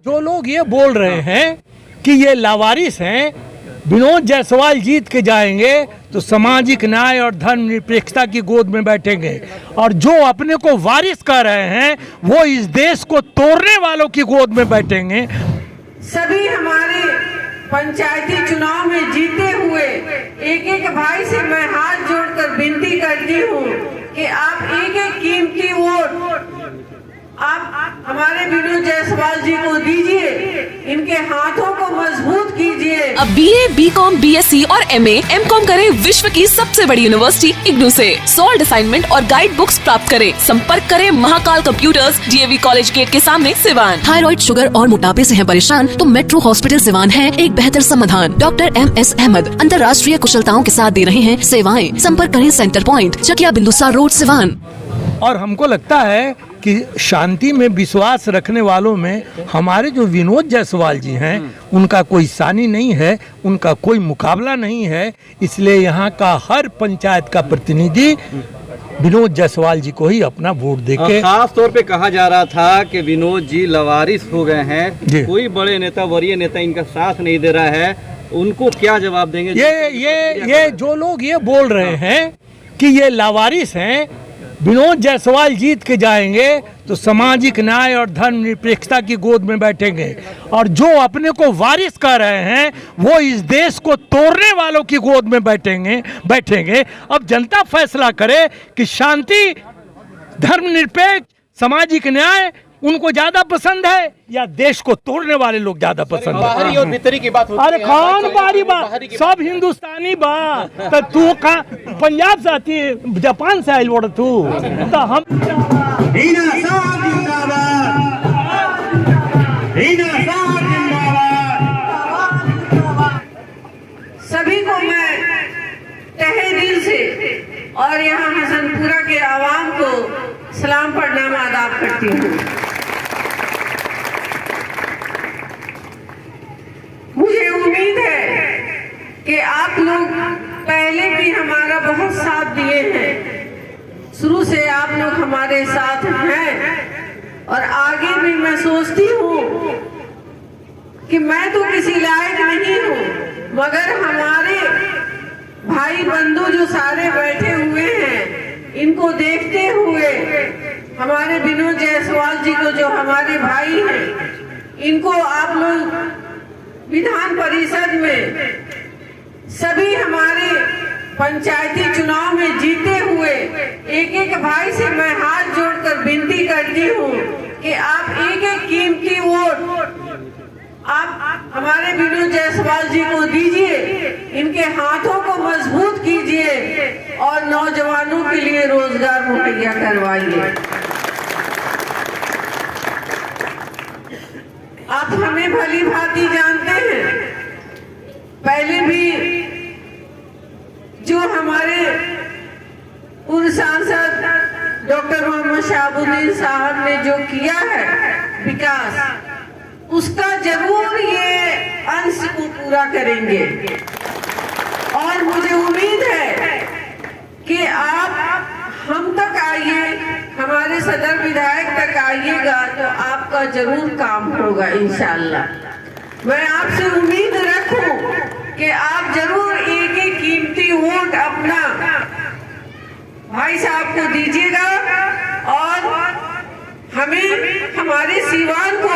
जो लोग ये बोल रहे हैं कि ये लावारिस हैं, विनोद जायसवाल जीत के जाएंगे तो सामाजिक न्याय और धर्मनिरपेक्षता की गोद में बैठेंगे, और जो अपने को वारिस कर रहे हैं वो इस देश को तोड़ने वालों की गोद में बैठेंगे। सभी हमारे पंचायती चुनाव में जीते हुए एक एक भाई से मैं हाथ जोड़कर विनती करती हूँ कि आप एक एक कीमती वोट आप हमारे विनोद जायसवाल जी को दीजिए, इनके हाथों को मजबूत कीजिए। अब BA, BCom, BSc और MA, MCom करें विश्व की सबसे बड़ी यूनिवर्सिटी इग्नू से। सॉल्ड असाइनमेंट और गाइड बुक्स प्राप्त करें। संपर्क करें Mahakal computers, DAV college gate के सामने, सिवान। थायराइड, शुगर और मोटापे से हैं परेशान तो मेट्रो हॉस्पिटल सिवान है एक बेहतर समाधान। डॉक्टर MS अहमद अंतर्राष्ट्रीय कुशलताओं के साथ दे रहे हैं सेवाएं। संपर्क करें centre point, Chakiya Bindusar road, Siwan. और हमको लगता है कि शांति में विश्वास रखने वालों में हमारे जो विनोद जायसवाल जी हैं उनका कोई सानी नहीं है, उनका कोई मुकाबला नहीं है। इसलिए यहाँ का हर पंचायत का प्रतिनिधि विनोद जायसवाल जी को ही अपना वोट देके। खास तौर पे कहा जा रहा था कि विनोद जी लवारिस हो गए हैं, कोई बड़े नेता, वरीय नेता इनका साथ नहीं दे रहा है, उनको क्या जवाब देंगे? ये जो लोग ये बोल रहे हैं कि ये लावारिस हैं, विनोद जायसवाल जीत के जाएंगे तो सामाजिक न्याय और धर्मनिरपेक्षता की गोद में बैठेंगे, और जो अपने को वारिस कर रहे हैं वो इस देश को तोड़ने वालों की गोद में बैठेंगे। अब जनता फैसला करे कि शांति, धर्मनिरपेक्ष, सामाजिक न्याय उनको ज्यादा पसंद है या देश को तोड़ने वाले लोग ज्यादा पसंद है। बाहरी और भीतरी की बात होती है। अरे कौन बाहरी बात, सब हिंदुस्तानी बा। तो तू कहाँ पंजाब से आती है, जापान से आयल बोल तू तो हम। सभी को मैं तहे दिल से और यहाँ हसनपुरा के आवाम को सलाम प्रणाम आदाब करती हूँ। मुझे उम्मीद है कि आप लोग पहले भी हमारा बहुत साथ दिए हैं, शुरू से आप लोग हमारे साथ हैं, और आगे भी मैं सोचती हूँ कि मैं तो किसी लायक नहीं हूँ, मगर हमारे भाई बंधु जो सारे बैठे हुए हैं इनको देखते हुए, हमारे विनोद जायसवाल जी को जो हमारे भाई हैं, इनको आप लोग विधान परिषद में सभी हमारे पंचायती चुनाव में जीते हुए एक एक भाई से मैं हाथ जोड़कर विनती करती हूँ कि आप एक एक कीमती वोट आप हमारे विनोद जायसवाल जी को दीजिए, इनके हाथों को मजबूत कीजिए और नौजवानों के लिए रोजगार मुहैया करवाइए। आप हमें भली भांति जानते हैं, पहले भी जो हमारे पूर्व सांसद डॉक्टर मोहम्मद शहाबुद्दीन साहब ने जो किया है विकास, उसका जरूर ये अंश को पूरा करेंगे। और मुझे उम्मीद है कि आप हम तक आइए, हमारे सदर विधायक तक आइएगा तो आपका जरूर काम होगा इंशाअल्लाह। मैं आपसे उम्मीद रखूं कि आप जरूर एक एक कीमती वोट अपना भाई साहब को दीजिएगा, और हमें हमारे सीवान को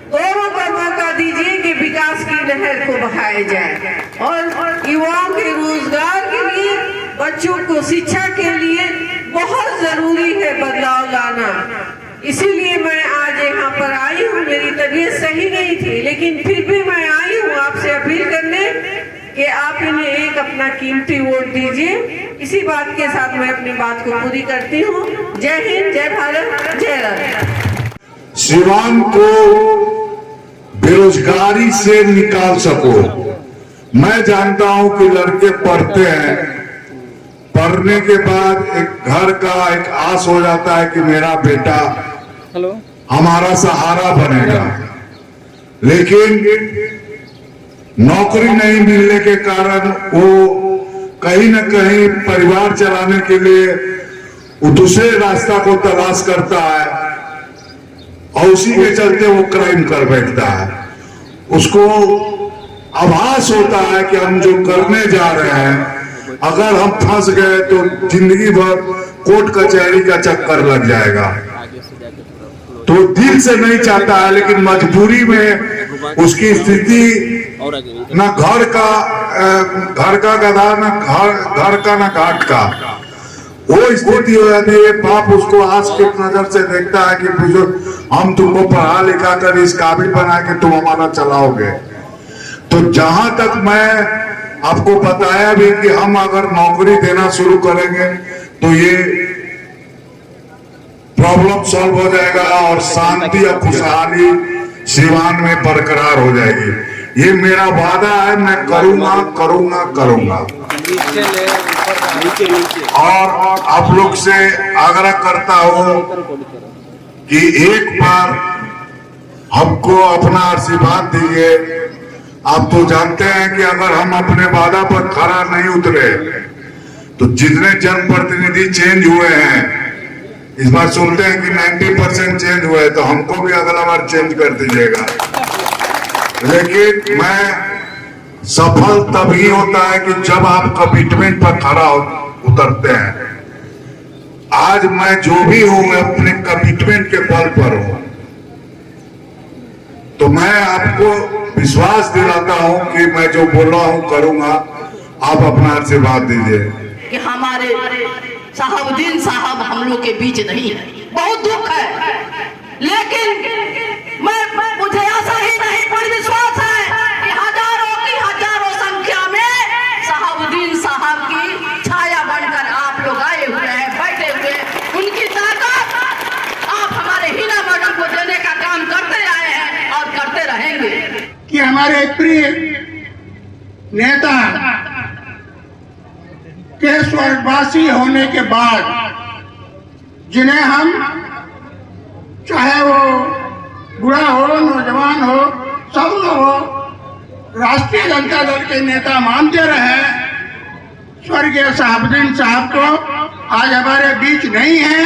दोनों का मौका दीजिए कि विकास की नहर को बहाया जाए, और युवाओं के रोजगार के लिए, बच्चों को शिक्षा के लिए बहुत जरूरी है बदलाव लाना। इसीलिए मैं आज यहाँ पर आई हूँ। मेरी तबीयत सही नहीं थी, लेकिन फिर भी मैं आई हूँ आपसे अपील करने कि आप इन्हें एक अपना कीमती वोट दीजिए। इसी बात के साथ मैं अपनी बात को पूरी करती हूँ। जय हिंद, जय भारत, जय राम। सिवान को बेरोजगारी से निकाल सको। मैं जानता हूं कि लड़के पढ़ते हैं, पढ़ने के बाद एक घर का एक आस हो जाता है कि मेरा बेटा हमारा सहारा बनेगा, लेकिन नौकरी नहीं मिलने के कारण वो कहीं न कहीं परिवार चलाने के लिए वो दूसरे रास्ता को तलाश करता है, और उसी के चलते वो क्राइम कर बैठता है। उसको आभास होता है कि हम जो करने जा रहे हैं, अगर हम फंस गए तो जिंदगी भर कोर्ट कचहरी का चक्कर लग जाएगा। तो दिल से नहीं चाहता है, लेकिन मजबूरी में उसकी स्थिति ना घर का गधा, ना घर का, ना घाट का, वो स्थिति हो जाती है। बाप उसको आज की नजर से देखता है कि बुजुर्ग, हम तुमको पढ़ा लिखा कर इस काबिल बना के तुम हमारा चलाओगे। तो जहां तक मैं आपको बताया भी कि हम अगर नौकरी देना शुरू करेंगे तो ये प्रॉब्लम सॉल्व हो जाएगा और शांति और खुशहाली सिवान में बरकरार हो जाएगी। ये मेरा वादा है, मैं करूंगा करूंगा करूंगा। और आप लोग से आग्रह करता हूं कि एक बार हमको अपना आशीर्वाद दीजिए। आप तो जानते हैं कि अगर हम अपने वादा पर खरा नहीं उतरे तो जितने जनप्रतिनिधि चेंज हुए हैं, इस बार सुनते हैं कि 90% चेंज हुए, तो हमको भी अगला बार चेंज कर दीजिएगा। लेकिन मैं सफल तभी होता है कि जब आप कमिटमेंट पर खरा उतरते हैं। आज मैं जो भी हूं, मैं अपने कमिटमेंट के बल पर हूं। तो मैं आपको विश्वास दिलाता हूं कि मैं जो बोला हूं करूंगा। आप अपना आशीर्वाद दीजिए कि हमारे शहाबुद्दीन साहब हम लोग के बीच नहीं है। बहुत दुख है, लेकिन मुझे आशा ही नहीं पूरी विश्वास है कि हजारों की हजारों संख्या में शहाबुद्दीन साहब की छाया बनकर आप लोग आए हुए हैं, बैठे हुए। उनकी ताकत आप हमारे हिना मैडम को देने का काम करते आए हैं और करते रहेंगे। कि हमारे प्रिय नेता के स्वर्गवासी होने के बाद, जिन्हें हम चाहे वो बुढ़ा हो, नौजवान हो, सब लोग हो, राष्ट्रीय जनता दल के नेता मानते रहे, स्वर्गीय शहाबुद्दीन साहब को आज हमारे बीच नहीं है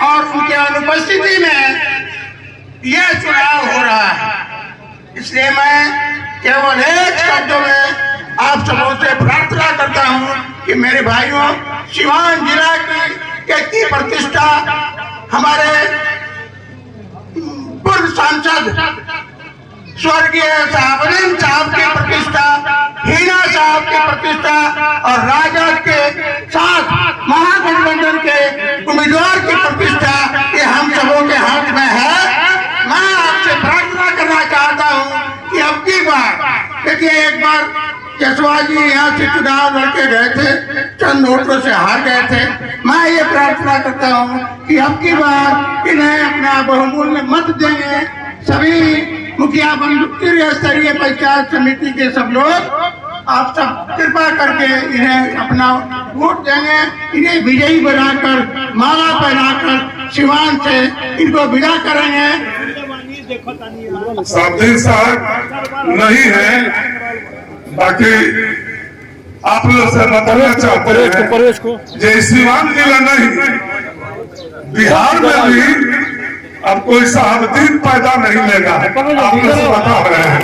और उनके अनुपस्थिति में यह चुनाव हो रहा है। इसलिए मैं केवल एक शब्द में आप सबों से प्रार्थना करता हूं कि मेरे भाइयों, सिवान जिला की प्रतिष्ठा, हमारे पूर्व सांसद स्वर्गीय शहाबुद्दीन साहब की प्रतिष्ठा, हिना साहब की प्रतिष्ठा और राजद के साथ महागठबंधन के उम्मीदवार की प्रतिष्ठा, ये हम सबों के हाथ में है। मैं आपसे प्रार्थना करना चाहता हूं कि अब की बार, देखिए एक बार जसवाल जी यहाँ से चुनाव लड़के गए थे, चंद वोटों से हार गए थे। मैं ये प्रार्थना करता हूँ कि अब की बार इन्हें अपना बहुमूल्य मत देंगे। सभी मुखिया बंधु, स्तरीय पंचायत समिति के सब लोग आप सब कृपा करके इन्हें अपना वोट देंगे। इन्हें विजयी बनाकर, माला पहनाकर सिवान से इनको विदा करेंगे। शहाबुद्दीन साहब नहीं है, बाकी आप लोग से बताना चाहते हैं, जय सिवान जिला नहीं, बिहार में भी अब कोई शहाबुद्दीन पैदा नहीं लेगा। आप लोग से बता रहे हैं,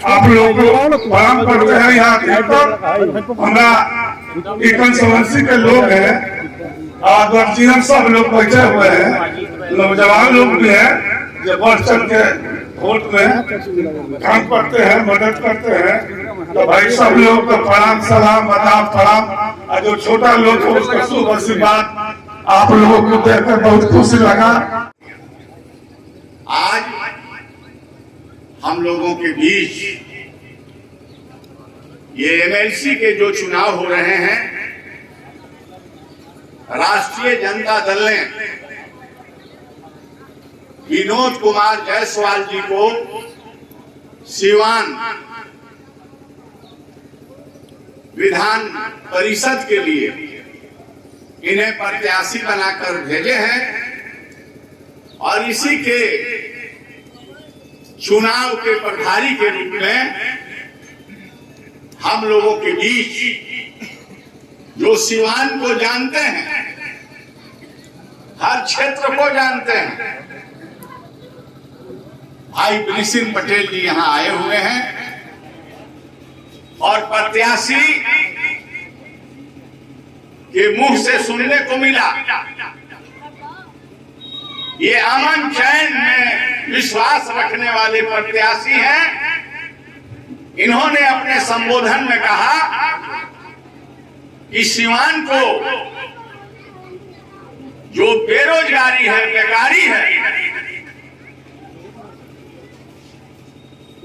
आप लोग प्रणाम करते हैं। यहाँ हमारा कंसल्टेंसी के लोग हैं, गर्जियन सब लोग बैठे हुए हैं, नौजवान लोग भी हैं जो बढ़ चढ़ के वोट में काम करते हैं, मदद करते हैं। तो भाई सब लोग को प्रणाम, सलाम, आदाब, प्रणाम। और जो छोटा लोग है उसका शुभ आशीर्वाद आप लोगों को देखकर बहुत खुशी लगा। आज हम लोगों के बीच ये एमएलसी के जो चुनाव हो रहे हैं, राष्ट्रीय जनता दल ने विनोद कुमार जायसवाल जी को सिवान विधान परिषद के लिए इन्हें प्रत्याशी बनाकर भेजे हैं और इसी के चुनाव के प्रभारी के रूप में हम लोगों के बीच जो सिवान को जानते हैं, हर क्षेत्र को जानते हैं। भाई ब्रिसिन पटेल जी यहां आए हुए हैं और प्रत्याशी के मुंह से सुनने को मिला, ये अमन चैन में विश्वास रखने वाले प्रत्याशी हैं। इन्होंने अपने संबोधन में कहा कि सीवान को जो बेरोजगारी है, बेकारी है,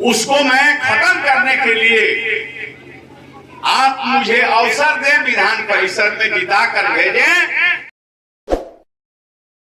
उसको मैं खत्म करने के लिए आप मुझे अवसर दें, विधान परिषद में जिता कर भेजें